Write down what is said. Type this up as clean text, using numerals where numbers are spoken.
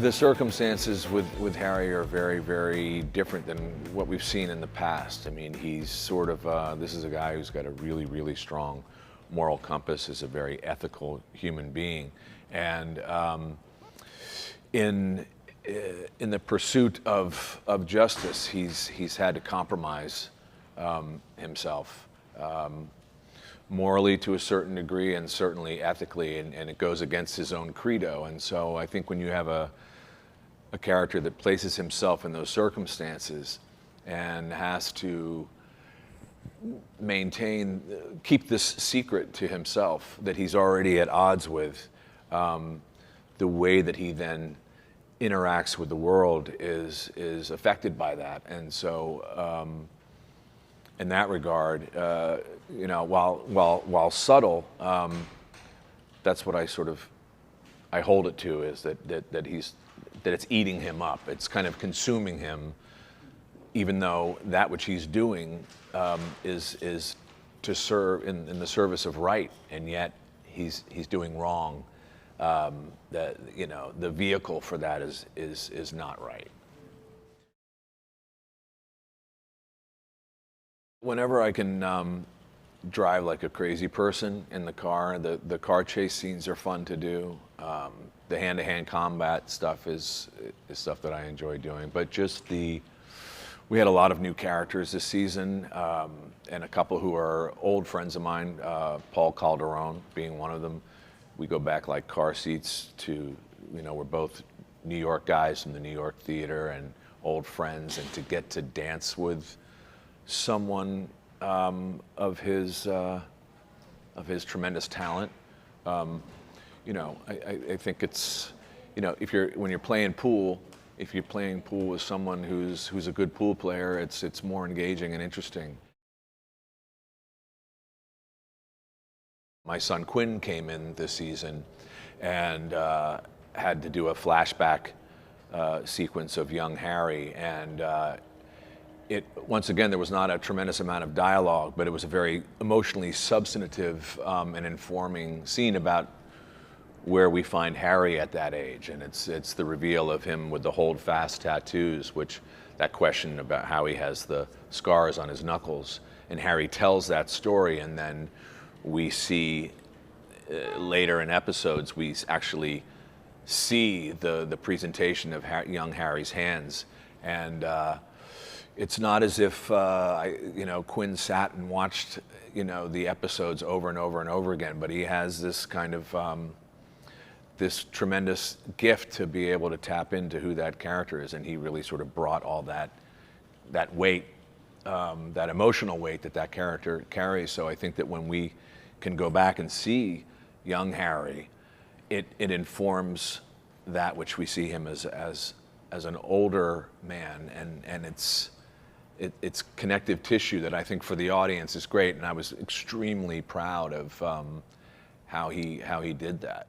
The circumstances with Harry are very, very different than what we've seen in the past. I mean, he's sort of, this is a guy who's got a really, really strong moral compass, is a very ethical human being. And in the pursuit of justice, he's had to compromise himself. Morally to a certain degree and certainly ethically, and it goes against his own credo. And so I think when you have a character that places himself in those circumstances and has to keep this secret to himself that he's already at odds with, the way that he then interacts with the world is affected by that. And so in that regard, you know, while subtle, that's what I hold it to, is that it's eating him up. It's kind of consuming him, even though that which he's doing is to serve in the service of right, and yet he's doing wrong. That, you know, the vehicle for that is not right. Whenever I can drive like a crazy person in the car, the car chase scenes are fun to do. The hand-to-hand combat stuff is stuff that I enjoy doing. But just we had a lot of new characters this season, and a couple who are old friends of mine, Paul Calderone being one of them. We go back like car seats to, you know, we're both New York guys from the New York theater and old friends, and to get to dance with someone of his tremendous talent, you know, I think it's, you know, when you're playing pool, if you're playing pool with someone who's a good pool player, it's more engaging and interesting. My son Quinn came in this season and had to do a flashback sequence of young Harry, and once again, there was not a tremendous amount of dialogue, but it was a very emotionally substantive and informing scene about where we find Harry at that age. And it's the reveal of him with the hold-fast tattoos, which, that question about how he has the scars on his knuckles. And Harry tells that story, and then we see later in episodes, we actually see the presentation of young Harry's hands. And it's not as if you know, Quinn sat and watched, you know, the episodes over and over and over again, but he has this kind of this tremendous gift to be able to tap into who that character is, and he really sort of brought all that weight, that emotional weight that character carries. So I think that when we can go back and see young Harry, it informs that which we see him as an older man, and it's connective tissue that I think for the audience is great, and I was extremely proud of how he did that.